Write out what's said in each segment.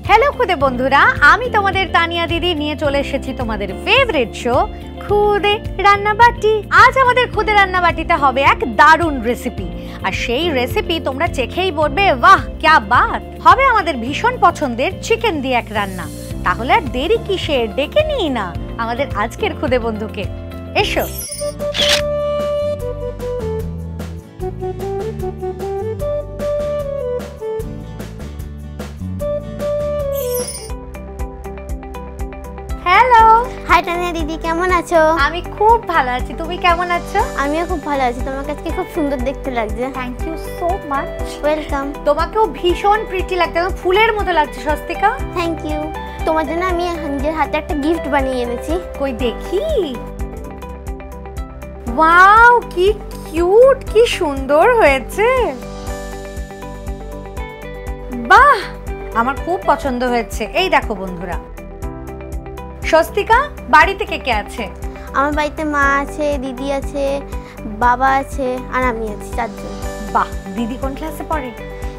Hello খুদে বন্ধুরা, আমি তোমাদের তানিয়া দিদি নিয়ে চলে এসেছি তোমাদের ফেভারিট শো খুদে রান্নাবাটি। আজ আমাদের খুদে রান্নাবাটিতে হবে এক দারুণ রেসিপি, আর সেই রেসিপি তোমরা চেখেই বলবে বাহ ক্যা বাত। হবে আমাদের ভীষণ পছন্দের চিকেন দিয়ে এক রান্না। তাহলে আর দেরি কিসের, ডেকে নিই না আমাদের আজকের খুদে বন্ধুকে। এসো। হ্যালো। হাই তানিয়া দিদি, কেমন আছো? আমি খুব ভালো আছি, তুমি কেমন আছো? আমিও খুব ভালো আছি। তোমাকে আজকে খুব সুন্দর দেখতে লাগছে। Thank you so much. Welcome. তোমাকেও ভীষণ প্রিটি লাগছে, একদম ফুলের মতো লাগছে স্বস্তিকা। Thank you. তোমার জন্য আমি নিজের হাতে একটা গিফট বানিয়ে এনেছি। কই দেখি। ওয়াও, কি কিউট, কি সুন্দর হয়েছে। বাহ, আমার খুব পছন্দ হয়েছে। এই দেখো বন্ধুরা, স্বস্তিকা বাড়িতে কে কে আছে? আমার বাড়িতে মা আছে, দিদি আছে, বাবা আছে, আর আমি আছি, 4 জন। বাহ, দিদি কোন ক্লাসে পড়ে?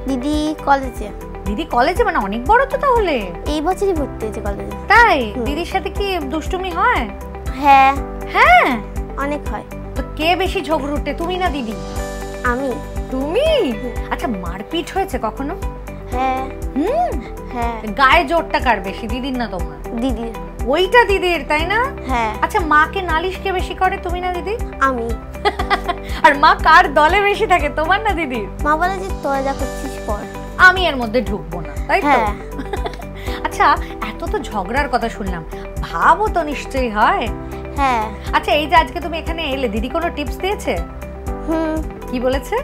দিদি কলেজে। দিদি কলেজে, মানে অনেক বড় তো তাহলে। এই বছরই ভর্তি হয়েছে কলেজে। তাই? দিদির সাথে কি দুষ্টুমি হয়? হ্যাঁ হ্যাঁ, অনেক হয়। তো কে বেশি ঝগড়ুটে, তুমি না দিদি? আমি। তুমি? আচ্ছা, মারপিট হয়েছে কখনো? হ্যাঁ। হ্যাঁ। গায়ে জোরটা কার বেশি, দিদির না তোমার? দিদির। ওইটা দিদির, তাই না? হ্যাঁ। আচ্ছা, মাকে নালিশ কে বেশি করে, তুমি না দিদি? আমি। আর মা কার দলে বেশি থাকে, তোমার না দিদির? মা বলে যে তোরা যা করছিস কর, আমি এর মধ্যে ঢুকবো না, তাই তো? আচ্ছা, এত তো ঝগড়ার কথা শুনলাম, ভাবও তো নিশ্চয়ই হয়। হ্যাঁ। আচ্ছা, এই যে আজকে তুমি এখানে এলে, দিদি কোনো টিপস দিয়েছে? কি বলেছে?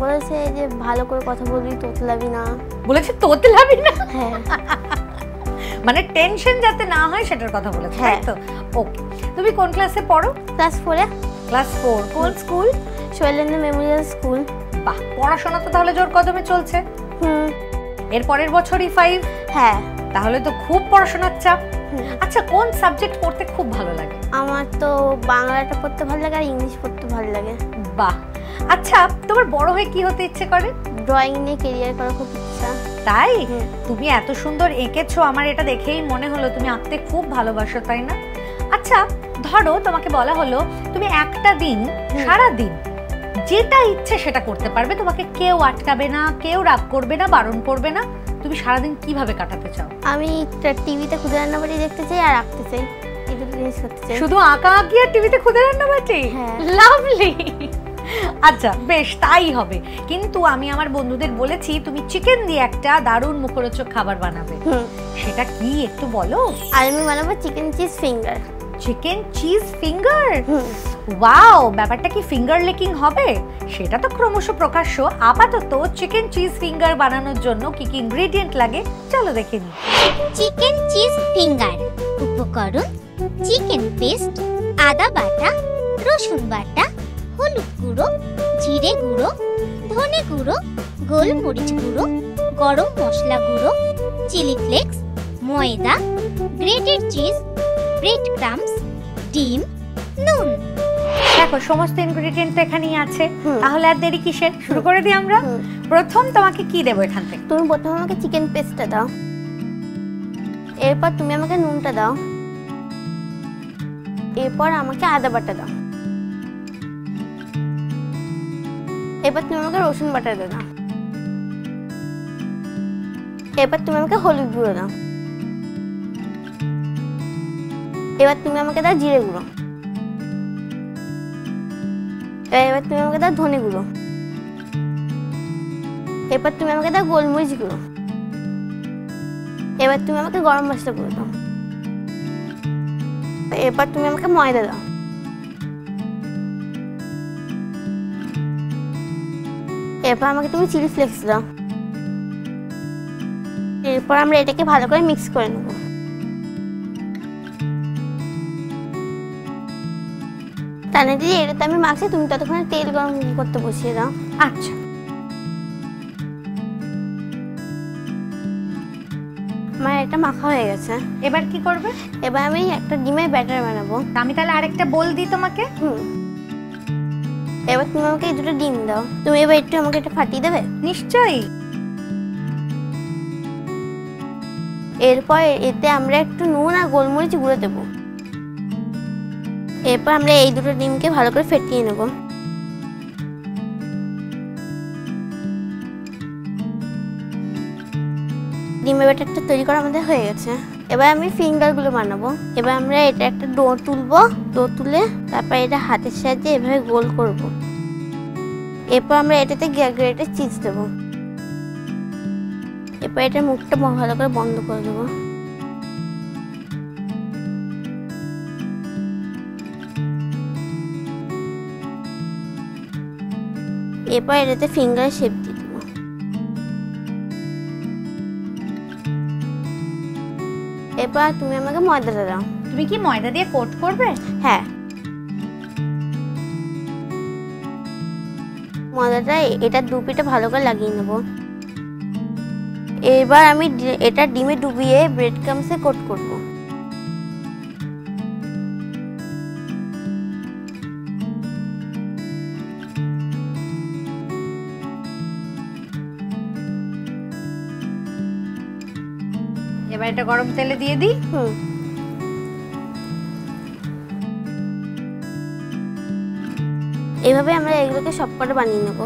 বলেছে যে ভালো করে কথা বলবি, তোতলাবি না। বলেছে তোতলাবি না? হ্যাঁ। মানে টেনশন যাতে না হয় সেটার কথা বলেছে, তাই তো? ওকে। তুমি কোন ক্লাসে পড়ো? ক্লাস 4-এ। ক্লাস 4। কোন স্কুল? Shailendra Memorial school. বাহ, পড়াশোনা তো তাহলে জোর কদমে চলছে। এর পরের বছরই 5। হ্যাঁ। তাহলে তো খুব পড়াশোনার চাপ। আচ্ছা, কোন সাবজেক্ট পড়তে খুব ভালো লাগে? আমার তো বাংলাটা পড়তে ভালো লাগে আর ইংলিশ পড়তে ভালো লাগে। বাহ। আচ্ছা, তোমার বড় হয়ে কি হতে ইচ্ছে করে? ড্রয়িং নিয়ে ক্যারিয়ার করার খুব ইচ্ছা। তাই? তুমি এত সুন্দর এঁকেছো, আমার এটা দেখেই মনে হলো তুমি আঁকতে খুব ভালোবাসো, তাই না? আচ্ছা, ধরো তোমাকে বলা হলো তুমি একটা দিন, সারা দিন যেটা ইচ্ছে সেটা করতে পারবে, তোমাকে কেউ আটকাবে না, কেউ রাগ করবে না, বারণ করবে না, তুমি সারাদিন কিভাবে কাটাতে চাও? আমি টিভিতে খুদে রান্নাবাটি দেখতে চাই আর আঁকতে চাই, এই দুটো জিনিস করতে চাই। শুধু আঁকা আঁকি আর টিভিতে খুদে রান্নাবাটি? হ্যাঁ। লাভলি। আচ্ছা, বেশ তাই হবে। কিন্তু আমি আমার বন্ধুদের বলেছি তুমি চিকেন দিয়ে একটা দারুণ মুখরোচক খাবার বানাবে। সেটা কি একটু বলো? আর আমি বানাবো chicken cheese finger. Chicken cheese finger? Wow, ব্যাপারটা কি ফিঙ্গার লেকিং হবে? সেটা তো ক্রমশ প্রকাশ্য। আপাতত চিকেন চিজ ফিঙ্গার বানানোর জন্য কি কি ইনগ্রেডিয়েন্ট লাগে চলো দেখে নিই। চিকেন চিজ ফিঙ্গার উপকরণ: চিকেন পেস্ট, আদা বাটা, রসুন বাটা, হলুদ গুঁড়ো, জিরে গুঁড়ো, ধনে গুঁড়ো, গোলমরিচ গুঁড়ো, গরম মশলা গুঁড়ো, চিলি ফ্লেক্স, ময়দা, গ্রেটেড চিজ, ব্রেড ক্রাম্বস, ডিম, নুন। দেখো, সমস্ত ইনগ্রেডিয়েন্ট তো এখানেই আছে। তাহলে আর দেরি কিসের, শুরু করে দিই আমরা। প্রথম তোমাকে কি দেবো এখান থেকে? তুমি প্রথমে আমাকে চিকেন পেস্টটা দাও, এরপর তুমি আমাকে নুনটা দাও, এরপর আমাকে আদা বাটা দাও, এরপর তুমি আমাকে রসুন বাটা দাও, এরপর তুমি আমাকে হলুদ গুঁড়ো দাও, এবার তুমি আমাকে দাও জিরে গুঁড়ো, এবার তুমি আমাকে দাও ধনে গুঁড়ো, এরপর তুমি আমাকে দাও গোলমরিচ গুঁড়ো, এবার তুমি আমাকে গরম মশলা গুঁড়ো দাও, এরপর তুমি আমাকে ময়দা দাও, এরপর আমাকে তুমি চিলি ফ্লেক্স দাও, এরপর আমরা এটাকে ভালো করে মিক্স করে নেব। তাহলে দিদি এটা তো আমি মাখছি, তুমি ততক্ষণে তেল গরম করতে বসিয়ে দাও। আচ্ছা। আমার ব্যাটারটা মাখা হয়ে গেছে। এবার কি করবে? এবার আমি একটা ডিমের ব্যাটার বানাবো। আমি তাহলে আরেকটা বল দিই তোমাকে। এবার তুমি আমাকে এই দুটো ডিম দাও। তুমি এবার একটু আমাকে এটা ফাটিয়ে দেবে? নিশ্চয়ই। এরপর এতে আমরা একটু নুন আর গোলমরিচ গুঁড়ো দেবো। এরপর আমরা এই দুটো ডিমকে ভালো করে ফেটিয়ে নেব। ডিমের ব্যাটারটা তৈরি করা আমাদের হয়ে গেছে। এবার আমি ফিঙ্গারগুলো বানাবো। এবার আমরা এটা একটা ডো তুলবো। ডো তুলে তারপর এটা হাতের সাহায্যে এভাবে গোল করব। এরপর আমরা এটাতে গ্রেটেড চিজ দেবো। এরপর এটার মুখটা ভালো করে বন্ধ করে দেবো। এরপর এটাতে ফিঙ্গার শেপ দিয়ে দেবো। এরপর তুমি আমাকে ময়দাটা দাও। তুমি কি ময়দা দিয়ে কোট করবে? হ্যাঁ, ময়দাটা এটা দু পিঠে ভালো করে লাগিয়ে নেব। এবার আমি এটা ডিমে ডুবিয়ে ব্রেড ক্রাম্বসে কোট করব। এবার এটা গরম তেলে দিয়ে দিই। এইভাবে আমরা এগুলোকে সবকটা বানিয়ে নেব।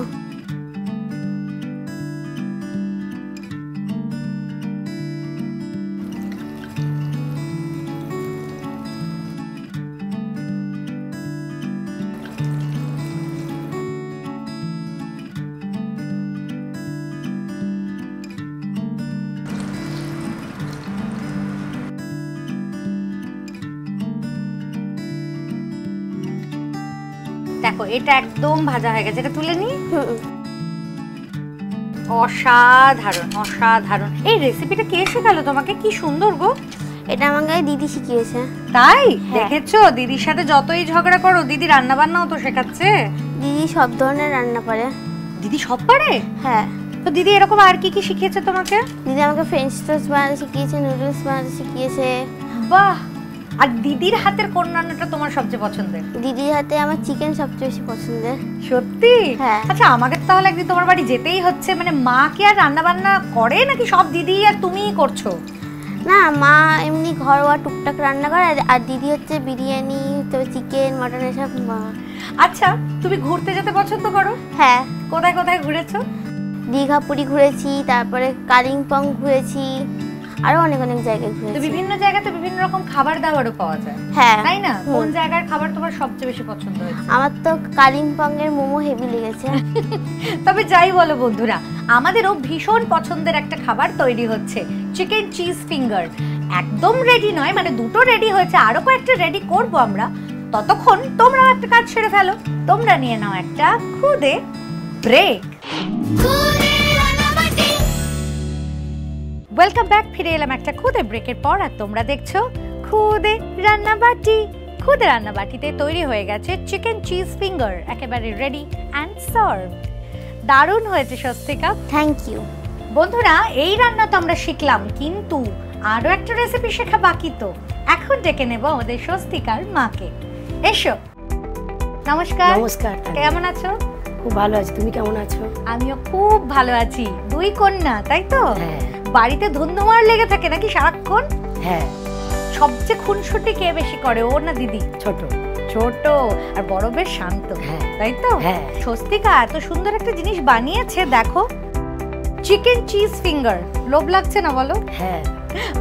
দেখো এটা একদম ভাজা হয়ে গেছে, এটা তুলে নি। অসাধারণ অসাধারণ। এই রেসিপিটা কে শেখালো তোমাকে? কি সুন্দর গো। এটা আমাকে দিদি শিখিয়েছে। তাই? দেখেছো, দিদির সাথে যতই ঝগড়া করো দিদি রান্না বান্নাও তো শেখাচ্ছে। দিদি সব ধরনের রান্না পারে। দিদি সব পারে? হ্যাঁ। তো দিদি এরকম আর কি কি শিখিয়েছে তোমাকে? দিদি আমাকে ফ্রেঞ্চ টোস্ট বানাতে শিখিয়েছে, নুডলস বানাতে শিখিয়েছে। বাহ। আর দিদির হাতের কোন রান্নাটা তোমার সবচেয়ে পছন্দের? দিদির হাতে আমার চিকেন সবচেয়ে বেশি পছন্দের। সত্যি? হ্যাঁ। আচ্ছা আমাকে তাহলে একদিন তোমার বাড়ি যেতেই হচ্ছে। মানে মা কি আর রান্না বান্না করে নাকি সব দিদি আর তুমিই করছো? না, মা এমনি ঘরোয়া টুকটাক রান্না করে, আর দিদি হচ্ছে বিরিয়ানি, তবে চিকেন, মটন এসব। আচ্ছা তুমি ঘুরতে যেতে পছন্দ করো? হ্যাঁ। কোথায় কোথায় ঘুরেছো? দীঘা, পুরী ঘুরেছি, তারপরে কালিম্পং ঘুরেছি, আরো অনেক অনেক জায়গায় তো ঘুরেছি। বিভিন্ন জায়গাতে বিভিন্ন রকম খাবার দাবারও পাওয়া যায়, হ্যাঁ, তাই না? কোন জায়গার খাবার তোমার সবচেয়ে বেশি পছন্দ হয়েছে? আমার তো কালিম্পং এর মোমো হেভি লেগেছে। তবে যাই বলো বন্ধুরা, আমাদেরও ভীষণ পছন্দের একটা খাবার তৈরি হচ্ছে, চিকেন চিজ ফিঙ্গার। একদম রেডি নয়, মানে দুটো রেডি হয়েছে, আরো কয়েকটা রেডি করব আমরা। ততক্ষণ তোমরাও একটা কাজ সেরে ফেলো, তোমরা নিয়ে নাও একটা খুদে ব্রেক। Welcome back. ফিরে এলাম একটা খুদে ব্রেকের পর, আর তোমরা দেখছো খুদে রান্নাবাটি। খুদে রান্নাবাটিতে তৈরি হয়ে গেছে চিকেন চিজ ফিঙ্গার, একেবারে রেডি অ্যান্ড সার্ভ। দারুণ হয়েছে স্বস্তিকা, থ্যাংক ইউ। বন্ধুরা এই রান্না তো আমরা শিখলাম, কিন্তু আরো একটা রেসিপি শেখা বাকি। তো এখন ডেকে নেব আমাদের স্বস্তিকার মাকে। এসো। নমস্কার। নমস্কার। কেমন আছো? খুব ভালো আছি, তুমি কেমন আছো? আমিও খুব ভালো আছি। দুই কন্যা, তাই তো? হ্যাঁ। বাড়িতে ধুন্ধুমার লেগে থাকে নাকি সারাক্ষণ? হ্যাঁ। সবচেয়ে খুনসুটি কে বেশি করে, ও না দিদি? ছোট ছোট, আর বড় বেশ শান্ত, হ্যাঁ। তাই তো? হ্যাঁ। স্বস্তিকা এত সুন্দর একটা জিনিস বানিয়েছে, দেখো, চিকেন চিজ ফিঙ্গার। লোভ লাগছে না বলো? হ্যাঁ।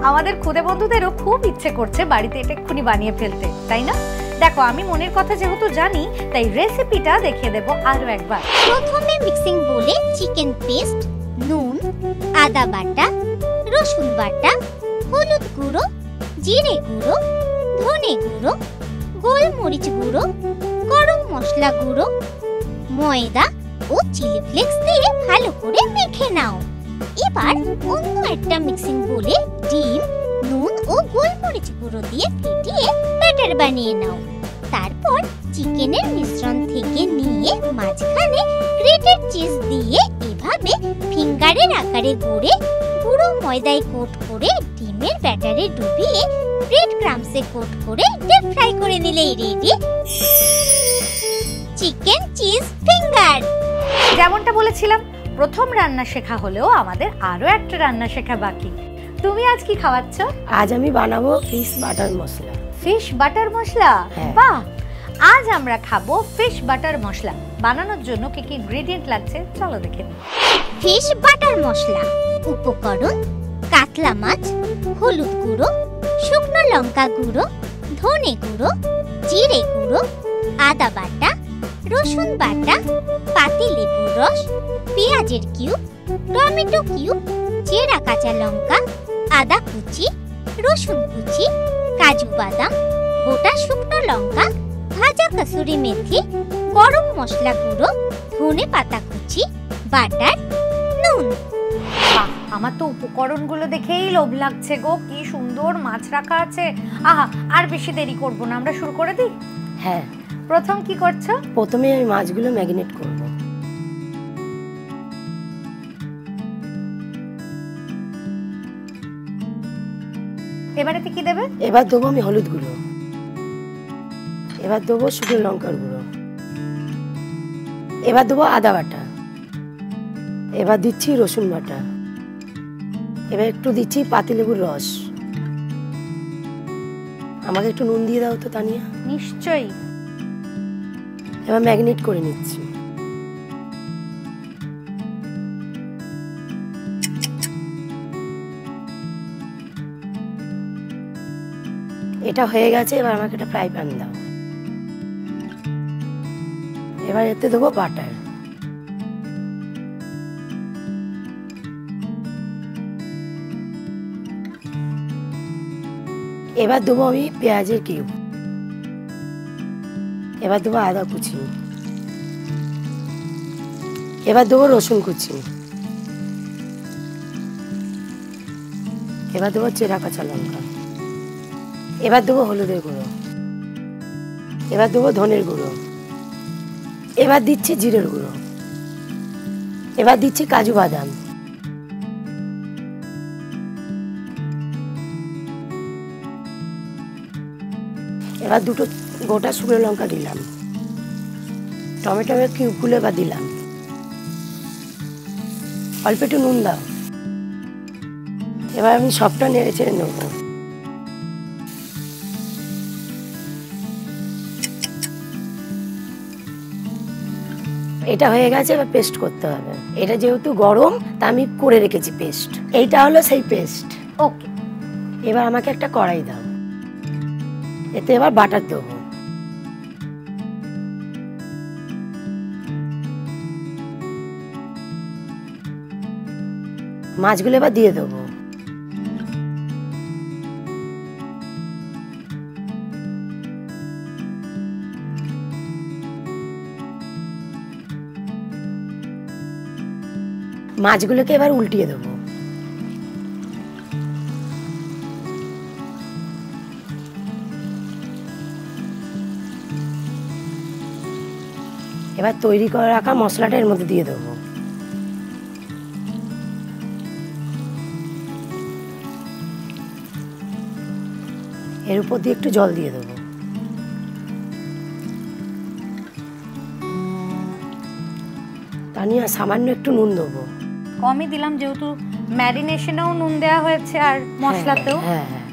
আমাদের খুদে বন্ধুদেরও খুব ইচ্ছে করছে বাড়িতে এটা এক্ষুনি বানিয়ে ফেলতে, তাই না? দেখো আমি মনের কথা যেহেতু জানি, তাই রেসিপিটা দেখিয়ে দেবো আরো একবার। প্রথমে মিক্সিং বোলে চিকেন পেস্ট, নুন, আদা বাটা, রসুন বাটা, হলুদ গুঁড়ো, জিরে গুঁড়ো, ধনে গুঁড়ো, গোলমরিচ গুঁড়ো, গরম মশলা গুঁড়ো, ময়দা ও চিলি ফ্লেক্স দিয়ে ভালো করে মেখে নাও। এবার অন্য একটা মিক্সিং বোলে ডিম, নুন ও গোলমরিচ গুঁড়ো দিয়ে ফেটিয়ে ব্যাটার বানিয়ে নাও। তারপর চিকেনের মিশ্রণ থেকে নিয়ে মাঝখানে গ্রেটেড চিজ দিয়ে এভাবে ফিঙ্গারের আকারে গড়ে গুঁড়ো ময়দায় কোট করে ডিমে ডিমের ব্যাটারে ডুবিয়ে ব্রেড ক্রাম্বসে কোট করে ডিপ ফ্রাই করে নিলেই রেডি চিকেন চিজ ফিঙ্গার। যেমনটা বলেছিলাম, প্রথম রান্না শেখা হলেও আমাদের আরো একটা রান্না শেখা বাকি। তুমি আজ কি খাওয়াচ্ছ? আজ আমি বানাবো ফিশ বাটার মশলা। ফিশ বাটার মশলা? হ্যাঁ। বাহ! আজ আমরা খাবো ফিশ বাটার মশলা। বানানোর জন্য কি কি ইনগ্রেডিয়েন্ট লাগছে চলো দেখে নিই। ফিশ বাটার মশলা উপকরণ: কাতলা মাছ, হলুদ গুঁড়ো, শুকনো লঙ্কা গুঁড়ো, ধনে গুঁড়ো, জিরে গুঁড়ো, আদা বাটা, রসুন বাটা, পাতিলেবুর রস, পেঁয়াজের কিউব, টমেটো কিউব, চেরা কাঁচা লঙ্কা, আদা কুচি, রসুন কুচি, কাজু বাদাম, গোটা শুকনো লঙ্কা, ভাজা কসুরি মেথি, গরম মশলা গুঁড়ো, ধনে পাতা কুচি, বাটার, নুন। বাহ, আমার তো উপকরণগুলো দেখেই লোভ লাগছে গো। কি সুন্দর মাছ রাখা আছে। আহা, আর বেশি দেরি করব না, আমরা শুরু করে দিই। হ্যাঁ, প্রথম কি করছো? প্রথমে আমি মাছগুলো ম্যারিনেট করব। এবারেতে কি দেবে? এবার দেবো আমি হলুদ গুঁড়ো, এবার দেবো শুকনো লঙ্কার গুঁড়ো, এবার দেবো আদা বাটা, এবার দিচ্ছি রসুন বাটা, এবার একটু দিচ্ছি পাতিলেবুর রস। আমাকে একটু নুন দিয়ে দাও তো তানিয়া। নিশ্চয়ই। এবার ম্যারিনেট করে নিচ্ছি। এটা হয়ে গেছে, এবার আমাকে একটা ফ্রাই প্যান দাও। এবার এতে দেবো বাটার, এবার দেবো আমি পেঁয়াজের কিউব, এবার দেবো আদা কুচি, এবার দেবো রসুন কুচি, এবার দেবো চেরা কাঁচা লঙ্কা, এবার দেবো হলুদের গুঁড়ো, এবার দেবো ধনের গুঁড়ো, এবার দিচ্ছি জিরের গুঁড়ো, এবার দিচ্ছি কাজু বাদাম, এবার দুটো গোটা শুকনো লঙ্কা দিলাম, টমেটোর কিউবগুলো এবার দিলাম, অল্প একটু নুন দাও। এবার আমি সবটা নেড়ে চেড়ে নেবো। এটা হয়ে গেছে, এবার পেস্ট করতে হবে। এটা যেহেতু গরম তা আমি করে রেখেছি পেস্ট। এইটা হলো সেই পেস্ট। ওকে, এবার আমাকে একটা কড়াই দাও, এতে এবার বাটার দেবো। মাছগুলো এবার দিয়ে দেবো। মাছগুলোকে এবার উল্টিয়ে দেবো। এবার তৈরি করে রাখা মশলাটা এর মধ্যে দিয়ে দেবো। এর উপর দিয়ে একটু জল দিয়ে দেবো। তানিয়া সামান্য একটু নুন দেবো। কমই দিলাম যেহেতু ম্যারিনেশনেও নুন দেওয়া হয়েছে আর মশলাতেও। হ্যাঁ, হ্যাঁ।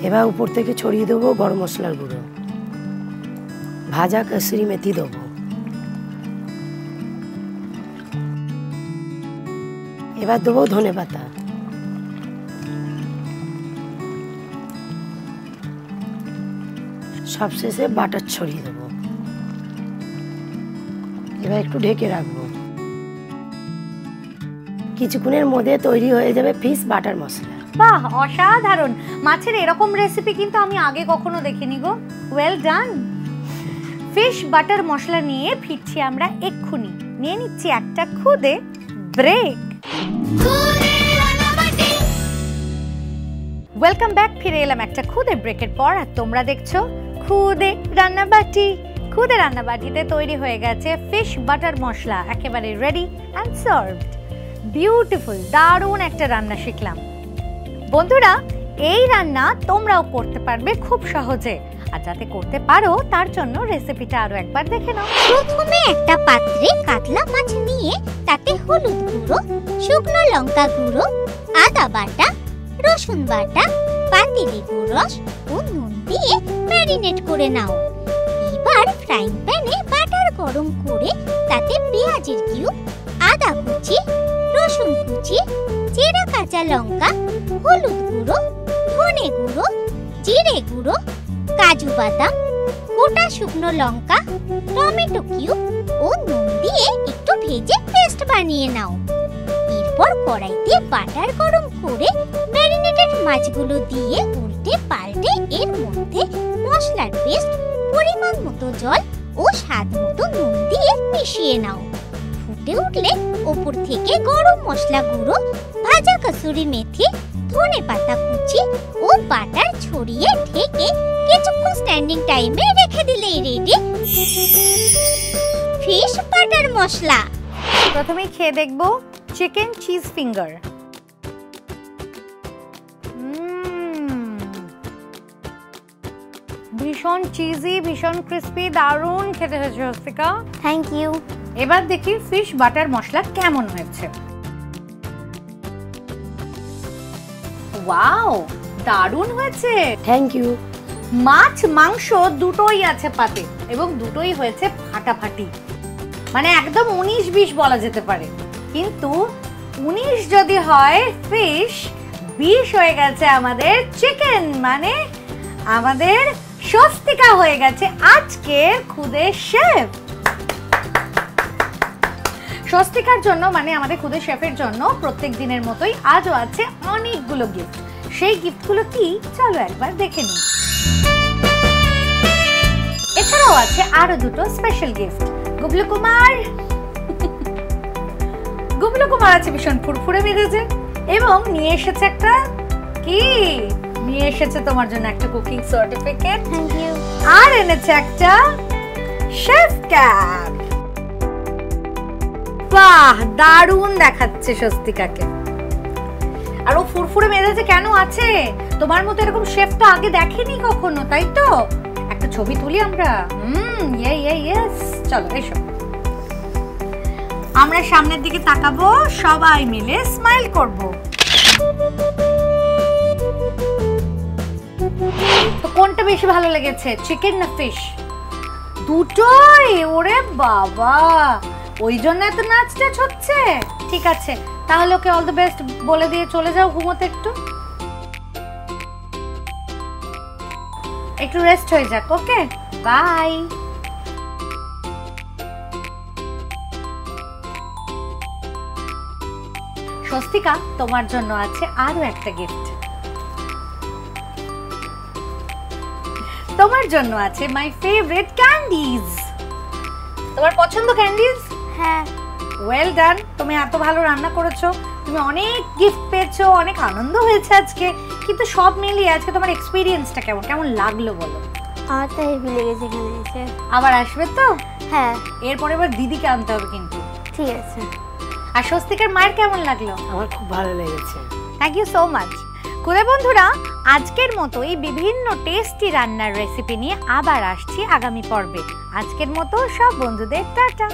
এবার উপর থেকে ছড়িয়ে দেবো গরম মশলার গুঁড়ো, ভাজা কসুরি মেথি দেবো, এবার দেবো ধনে পাতা, সবশেষে বাটার ছড়িয়ে দেবো। এবার একটু ঢেকে রাখবো। কিছুক্ষণের মধ্যে তৈরি হয়ে যাবে ফিশ বাটার মশলা। বাহ, অসাধারণ! মাছের এরকম রেসিপি কিন্তু আমি আগে কখনো দেখিনি গো। Well done. ফিশ বাটার মশলা নিয়ে ফিরছি আমরা এক্ষুনি। নিয়ে নিচ্ছি একটা খুদে ব্রেক। Welcome back. ফিরে এলাম একটা খুদে ব্রেকের পর, আর তোমরা দেখছো খুদে রান্নাবাটি। খুদে রান্নাবাটিতে তৈরি হয়ে গেছে ফিশ বাটার মশলা, একেবারে রেডি অ্যান্ড সার্ভড। বিউটিফুল, দারুণ একটা রান্না শিখলাম। বন্ধুরা, এই রান্না তোমরাও করতে পারবে খুব সহজে। আর যাতে করতে পারো তার জন্য রেসিপিটা আরো একবার দেখে নাও। প্রথমে একটা পাত্রে কাতলা মাছ নিয়ে তাতে হলুদ গুঁড়ো, শুকনো লঙ্কা গুঁড়ো, আদা বাটা, রসুন বাটা, পাতিলেবুর রস ও নুন দিয়ে ম্যারিনেট করে নাও। এবার ফ্রাইং প্যানে বাটার গরম করে তাতে পেঁয়াজের কিউব, আদা কুচি, রসুন কুচি, জিরা কাঁচা লঙ্কা, হলুদ গুঁড়ো, ধনে গুঁড়ো, জিরে গুঁড়ো, কাজু বাদাম, গোটা শুকনো লঙ্কা, টমেটো কিউব ও নুন দিয়ে একটু ভেজে পেস্ট বানিয়ে নাও। এরপর কড়াইতে বাটার গরম করে ম্যারিনেটেড মাছগুলো দিয়ে উল্টে পাল্টে এর মধ্যে মশলার পেস্ট, পরিমাণ মতো জল ও স্বাদ মতো নুন দিয়ে মিশিয়ে নাও। ফুটে উঠলে ওপর থেকে গরম মশলা গুঁড়ো, ভাজা কসুরি মেথি, ধনে পাতা কুচি ও বাটার ছড়িয়ে ঢেকে কিছুক্ষণ স্ট্যান্ডিং টাইমে রেখে দিলেই রেডি ফিশ বাটার মশলা। প্রথমেই খেয়ে দেখবো চিকেন চিজ ফিঙ্গার। ভীষণ চিজি, ভীষণ ক্রিস্পি, দারুণ খেতে হয়েছে স্বস্তিকা। Thank you. এবার দেখি ফিশ বাটার মশলা কেমন হয়েছে। ওয়াও, দারুণ হয়েছে। Thank you. মাছ মাংস দুটোই আছে পাতে এবং দুটোই হয়েছে ফাটাফাটি, মানে একদম 19-20 বলা যেতে পারে। কিন্তু 19 যদি হয় ফিশ, 20 হয়ে গেছে আমাদের চিকেন, মানে আমাদের স্বস্তিকা হয়ে গেছে আজকের খুদে শেফ। স্বস্তিকার জন্য, মানে আমাদের খুদে শেফের জন্য প্রত্যেক দিনের মতোই আজও আছে অনেকগুলো গিফট। সেই গিফটগুলো কি, চলো একবার দেখে নিই। এছাড়াও আছে আরো দুটো স্পেশাল গিফট। গুবলু কুমার আছে ভীষণ ফুরফুরে মেজাজে এবং নিয়ে এসেছে একটা কি, নিয়ে এসেছে তোমার জন্য একটা কুকিং সার্টিফিকেট। Thank you. আর এনেছে একটা শেফ ক্যাপ। বাহ, দারুণ দেখাচ্ছে স্বস্তিকাকে। আর ও ফুরফুরে মেজাজে কেন আছে? তোমার মতো এরকম শেফ তো আগে দেখেনি কখনো, তাই তো? একটা ছবি তুলি আমরা। ইয়েস, চলো এসো। আমরা সামনের দিকে তাকাবো, সবাই মিলে স্মাইল করব। তো কোনটা বেশি ভালো লেগেছে, চিকেন না ফিশ? দুটোই? ওরে বাবা, ওই জন্য এত নাচ টাচ হচ্ছে। ঠিক আছে, তাহলে ওকে অল দ্য বেস্ট বলে দিয়ে চলে যাও ঘুমোতে। একটু রেস্ট হয়ে যাক। ওকে, বাই। স্বস্তিকা, তোমার জন্য আছে আরো একটা গিফট। তোমার জন্য আছে মাই ফেভারিট ক্যান্ডিজ। তোমার পছন্দ ক্যান্ডিজ? হ্যাঁ। ওয়েল ডান, তুমি এত ভালো রান্না করেছো, তুমি অনেক গিফট পেয়েছো, অনেক আনন্দ হয়েছে আজকে। কিন্তু সব মিলিয়ে আজকে তোমার এক্সপেরিয়েন্সটা কেমন লাগলো বলো? আমার তো হেভি লেগেছে এখানে এসে। আবার আসবে তো? হ্যাঁ। এরপরে এবার দিদিকে আনতে হবে কিন্তু। ঠিক আছে। আর স্বস্তিকার মায়ের কেমন লাগলো? আমার খুব ভালো লেগেছে। Thank you so much. খুদে বন্ধুরা, আজকের মতোই বিভিন্ন টেস্টি রান্নার রেসিপি নিয়ে আবার আসছি আগামী পর্বে। আজকের মতো সব বন্ধুদের টাটা।